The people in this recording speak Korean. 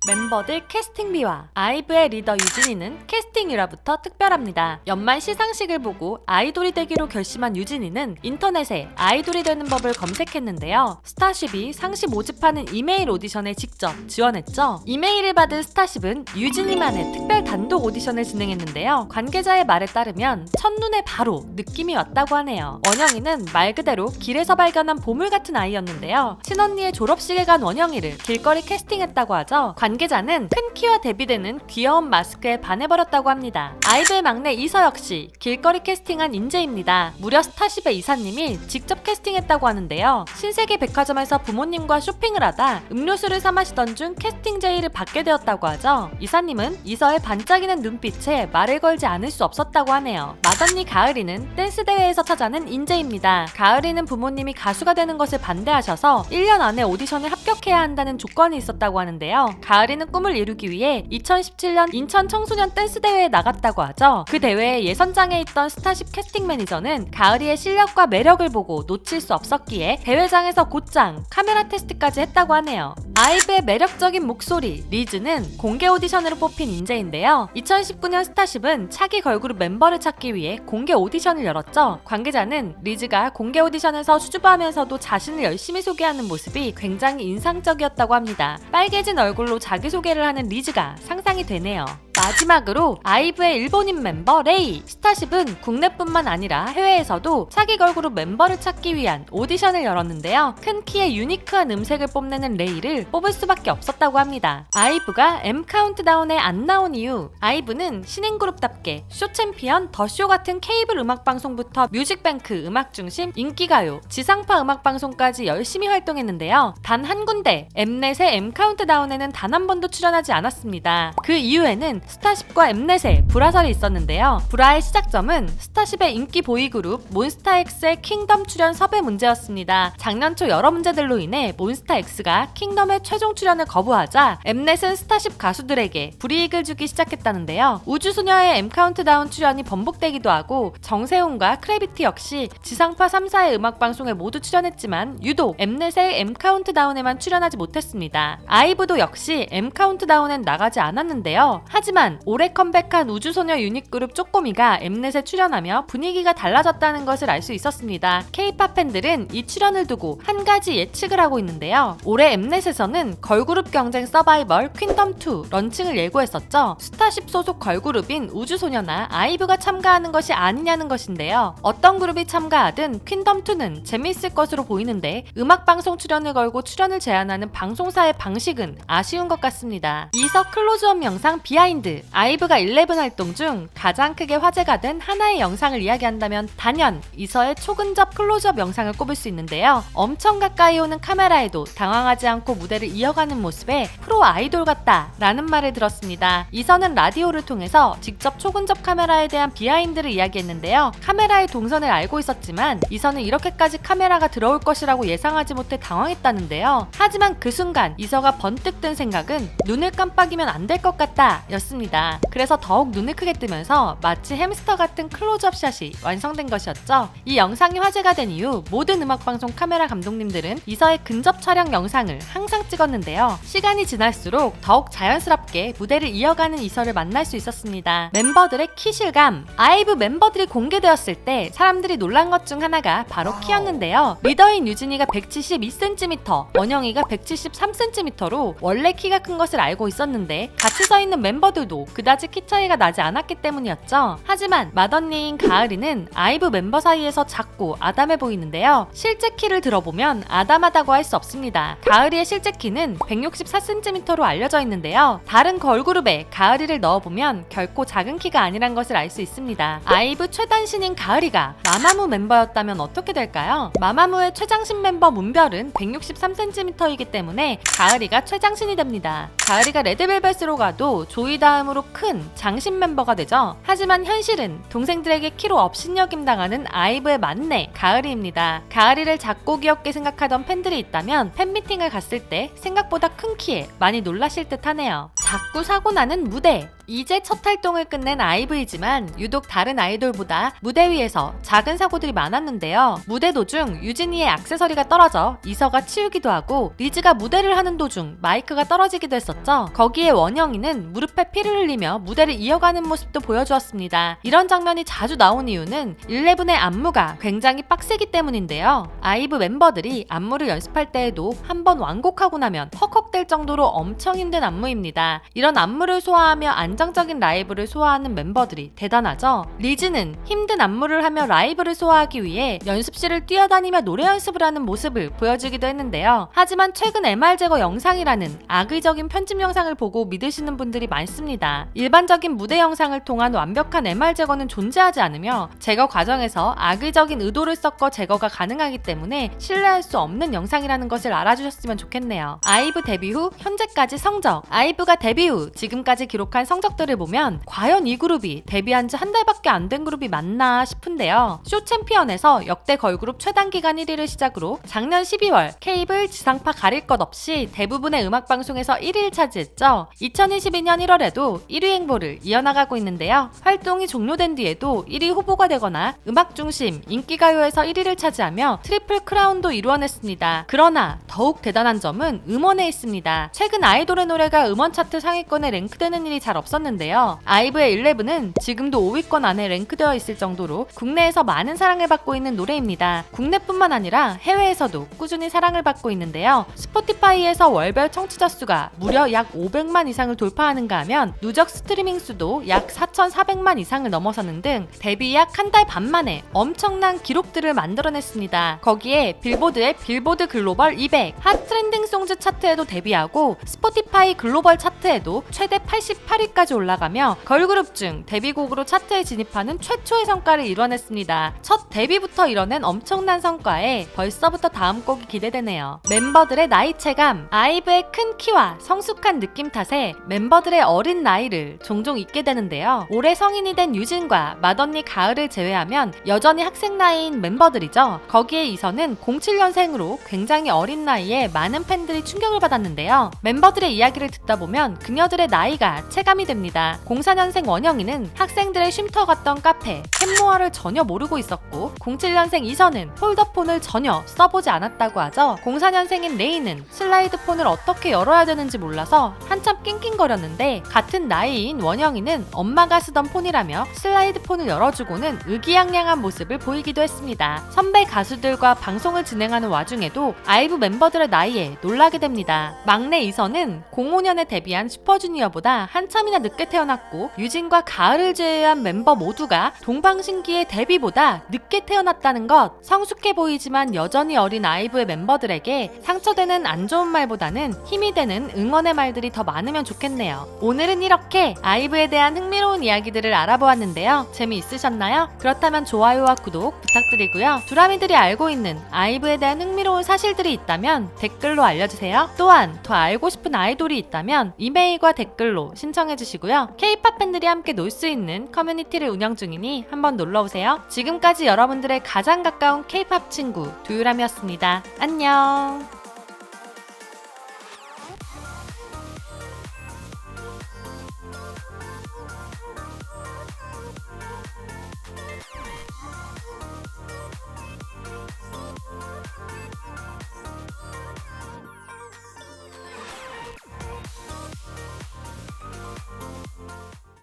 멤버들 캐스팅비와 아이브의 리더 유진이는 캐스팅 일화부터 특별합니다. 연말 시상식을 보고 아이돌이 되기로 결심한 유진이는 인터넷에 아이돌이 되는 법을 검색했는데요. 스타쉽이 상시 모집하는 이메일 오디션에 직접 지원했죠. 이메일을 받은 스타쉽은 유진이만의 특별 단독 오디션을 진행했는데요. 관계자의 말에 따르면 첫눈에 바로 느낌이 왔다고 하네요. 원영이는 말 그대로 길에서 발견한 보물 같은 아이였는데요. 친언니의 졸업식에 간 원영이를 길거리 캐스팅했다고 하죠. 관계자는 큰 키와 대비되는 귀여운 마스크에 반해버렸다고 합니다. 아이브의 막내 이서 역시 길거리 캐스팅한 인재입니다. 무려 스타쉽의 이사님이 직접 캐스팅했다고 하는데요. 신세계 백화점에서 부모님과 쇼핑을 하다 음료수를 사 마시던 중 캐스팅 제의를 받게 되었다고 하죠. 이사님은 이서의 반짝이는 눈빛에 말을 걸지 않을 수 없었다고 하네요. 맏언니 가을이는 댄스 대회에서 찾아낸 인재입니다. 가을이는 부모님이 가수가 되는 것을 반대하셔서 1년 안에 오디션을 합격해야 한다는 조건이 있었다고 하는데요. 가을이는 꿈을 이루기 위해 2017년 인천 청소년 댄스 대회에 나갔다고 하죠. 그 대회에 예선장에 있던 스타쉽 캐스팅 매니저는 가을이의 실력과 매력을 보고 놓칠 수 없었기에 대회장에서 곧장 카메라 테스트까지 했다고 하네요. 아이브의 매력적인 목소리 리즈는 공개 오디션으로 뽑힌 인재인데요. 2019년 스타쉽은 차기 걸그룹 멤버를 찾기 위해 공개 오디션을 열었죠. 관계자는 리즈가 공개 오디션에서 수줍어하면서도 자신을 열심히 소개하는 모습이 굉장히 인상적이었다고 합니다. 빨개진 얼굴로 자기소개를 하는 리즈가 상상이 되네요. 마지막으로 아이브의 일본인 멤버 레이. 스타쉽은 국내뿐만 아니라 해외에서도 차기 걸그룹 멤버를 찾기 위한 오디션을 열었는데요. 큰 키에 유니크한 음색을 뽐내는 레이를 뽑을 수밖에 없었다고 합니다. 아이브가 M 카운트다운에 안 나온 이유. 아이브는 신인그룹답게 쇼챔피언, 더쇼 같은 케이블 음악방송부터 뮤직뱅크, 음악중심, 인기가요, 지상파 음악방송까지 열심히 활동했는데요. 단 한 군데 엠넷의 M 카운트다운에는 단 한 번도 출연하지 않았습니다. 그 이후에는 스타쉽과 엠넷에 불화설이 있었는데요. 불화의 시작점은 스타쉽의 인기 보이그룹 몬스타엑스의 킹덤 출연 섭외 문제였습니다. 작년 초 여러 문제들로 인해 몬스타엑스가 킹덤의 최종 출연을 거부하자 엠넷은 스타쉽 가수들에게 불이익을 주기 시작했다는데요. 우주소녀의 M카운트다운 출연이 번복되기도 하고 정세훈과 크래비티 역시 지상파 3사의 음악방송에 모두 출연했지만 유독 엠넷의 M카운트다운에만 출연하지 못했습니다. 아이브도 역시 M카운트다운엔 나가지 않았는데요. 하지만 올해 컴백한 우주소녀 유닛그룹 쪼꼬미가 엠넷에 출연하며 분위기가 달라졌다는 것을 알 수 있었습니다. K-팝 팬들은 이 출연을 두고 한 가지 예측을 하고 있는데요. 올해 엠넷에서는 걸그룹 경쟁 서바이벌 퀸덤2 런칭을 예고했었죠. 스타쉽 소속 걸그룹인 우주소녀나 아이브가 참가하는 것이 아니냐는 것인데요. 어떤 그룹이 참가하든 퀸덤2는 재미있을 것으로 보이는데 음악방송 출연을 걸고 출연을 제안하는 방송사의 방식은 아쉬운 것 같습니다. 이서 클로즈업 영상 비하인드. 아이브가 11 활동 중 가장 크게 화제가 된 하나의 영상을 이야기한다면 단연 이서의 초근접 클로즈업 영상을 꼽을 수 있는데요. 엄청 가까이 오는 카메라에도 당황하지 않고 무대를 이어가는 모습에 프로 아이돌 같다 라는 말을 들었습니다. 이서는 라디오를 통해서 직접 초근접 카메라에 대한 비하인드를 이야기했는데요. 카메라의 동선을 알고 있었지만 이서는 이렇게까지 카메라가 들어올 것이라고 예상하지 못해 당황했다는데요. 하지만 그 순간 이서가 번뜩 든 생각은 눈을 깜빡이면 안 될 것 같다 였습니다. 그래서 더욱 눈을 크게 뜨면서 마치 햄스터 같은 클로즈업 샷이 완성된 것이었죠. 이 영상이 화제가 된 이후 모든 음악방송 카메라 감독님들은 이서의 근접 촬영 영상을 항상 찍었는데요. 시간이 지날수록 더욱 자연스럽게 무대를 이어가는 이서를 만날 수 있었습니다. 멤버들의 키 실감. 아이브 멤버들이 공개되었을 때 사람들이 놀란 것 중 하나가 바로 키였는데요. 리더인 유진이가 172cm, 원영이가 173cm로 원래 키가 큰 것을 알고 있었는데 같이 서 있는 멤버들도 그다지 키 차이가 나지 않았기 때문이었죠. 하지만 맏언니인 가을이는 아이브 멤버 사이에서 작고 아담해 보이는데요. 실제 키를 들어보면 아담하다고 할 수 없습니다. 가을이의 실제 키는 164cm로 알려져 있는데요. 다른 걸그룹에 가을이를 넣어보면 결코 작은 키가 아니란 것을 알 수 있습니다. 아이브 최단신인 가을이가 마마무 멤버였다면 어떻게 될까요? 마마무의 최장신 멤버 문별은 163cm이기 때문에 가을이가 최장신이 됩니다. 가을이가 레드벨벳으로 가도 조이 다음으로 큰 장신 멤버가 되죠. 하지만 현실은 동생들에게 키로 업신여김당하는 아이브의 막내 가을이입니다. 가을이를 작고 귀엽게 생각하던 팬들이 있다면 팬미팅을 갔을 때 생각보다 큰 키에 많이 놀라실 듯 하네요. 자꾸 사고 나는 무대. 이제 첫 활동을 끝낸 아이브이지만 유독 다른 아이돌보다 무대 위에서 작은 사고들이 많았는데요. 무대 도중 유진이의 액세서리가 떨어져 이서가 치우기도 하고, 리즈가 무대를 하는 도중 마이크가 떨어지기도 했었죠. 거기에 원영이는 무릎에 피를 흘리며 무대를 이어가는 모습도 보여주었습니다. 이런 장면이 자주 나온 이유는 11의 안무가 굉장히 빡세기 때문인데요. 아이브 멤버들이 안무를 연습할 때에도 한번 완곡하고 나면 헉헉댈 정도로 엄청 힘든 안무입니다. 이런 안무를 소화하며 안정적인 라이브를 소화하는 멤버들이 대단하죠. 리즈는 힘든 안무를 하며 라이브를 소화하기 위해 연습실을 뛰어다니며 노래 연습을 하는 모습을 보여주기도 했는데요. 하지만 최근 MR 제거 영상이라는 악의적인 편집 영상을 보고 믿으시는 분들이 많습니다. 일반적인 무대 영상을 통한 완벽한 MR 제거는 존재하지 않으며 제거 과정에서 악의적인 의도를 섞어 제거가 가능하기 때문에 신뢰할 수 없는 영상이라는 것을 알아주셨으면 좋겠네요. 아이브 데뷔 후 현재까지 성적. 아이브가 데뷔 후 지금까지 기록한 성적들을 보면 과연 이 그룹이 데뷔한 지 한 달밖에 안 된 그룹이 맞나 싶은데요. 쇼 챔피언에서 역대 걸그룹 최단 기간 1위를 시작으로 작년 12월 케이블, 지상파 가릴 것 없이 대부분의 음악방송에서 1위를 차지했죠. 2022년 1월에도 1위 행보를 이어나가고 있는데요. 활동이 종료된 뒤에도 1위 후보가 되거나 음악 중심, 인기가요에서 1위를 차지하며 트리플 크라운도 이루어냈습니다. 그러나 더욱 대단한 점은 음원에 있습니다. 최근 아이돌의 노래가 음원 차트 상위권에 랭크되는 일이 잘 없었는데요. 아이브의 11은 지금도 5위권 안에 랭크되어 있을 정도로 국내에서 많은 사랑을 받고 있는 노래입니다. 국내뿐만 아니라 해외에서도 꾸준히 사랑을 받고 있는데요. 스포티파이에서 월별 청취자 수가 무려 약 500만 이상을 돌파하는가 하면 누적 스트리밍 수도 약 4,400만 이상을 넘어서는 등 데뷔 약 한 달 반 만에 엄청난 기록들을 만들어냈습니다. 거기에 빌보드의 빌보드 글로벌 200 핫 트렌딩 송즈 차트에도 데뷔하고 스포티파이 글로벌 차트에도 최대 88위까지 올라가며 걸그룹 중 데뷔곡으로 차트에 진입하는 최초의 성과를 이뤄냈습니다. 첫 데뷔부터 이뤄낸 엄청난 성과에 벌써부터 다음 곡이 기대되네요. 멤버들의 나이 체감. 아이브의 큰 키와 성숙한 느낌 탓에 멤버들의 어린 나이를 종종 잊게 되는데요. 올해 성인이 된 유진과 맏언니 가을을 제외하면 여전히 학생 나이인 멤버들이죠. 거기에 이서는 07년생으로 굉장히 어린 나이에 많은 팬들이 충격을 받았는데요. 멤버들의 이야기를 듣다 보면 그녀들의 나이가 체감이 됩니다. 04년생 원영이는 학생들의 쉼터 갔던 카페 캔모아를 전혀 모르고 있었고, 07년생 이서는 폴더폰을 전혀 써보지 않았다고 하죠. 04년생인 레이는 슬라이드폰을 어떻게 열어야 되는지 몰라서 한참 낑낑거렸는데, 같은 나이인 원영이는 엄마가 쓰던 폰이라며 슬라이드폰을 열어주고는 의기양양한 모습을 보이기도 했습니다. 선배 가수들과 방송을 진행하는 와중에도 아이브 멤버들의 나이에 놀라게 됩니다. 막내 이서는 05년에 데뷔한 슈퍼주니어보다 한참이나 늦게 태어났고, 유진과 가을을 제외한 멤버 모두가 동방신기의 데뷔보다 늦게 태어났다는 것. 성숙해 보이지만 여전히 어린 아이브의 멤버들에게 상처되는 안 좋은 말보다는 힘이 되는 응원의 말들이 더 많으면 좋겠네요. 오늘은 이렇게 아이브에 대한 흥미로운 이야기들을 알아보았는데요. 재미있으셨나요? 그렇다면 좋아요와 구독 부탁드리고요. 두라미들이 알고 있는 아이브에 대한 흥미로운 사실들이 있다면 댓글로 알려주세요. 또한 더 알고 싶은 아이돌이 있다면 이메일과 댓글로 신청해주시고요. K-POP 팬들이 함께 놀 수 있는 커뮤니티를 운영 중이니 한번 놀러오세요. 지금까지 여러분들의 가장 가까운 K-POP 친구 두유람이었습니다. 안녕.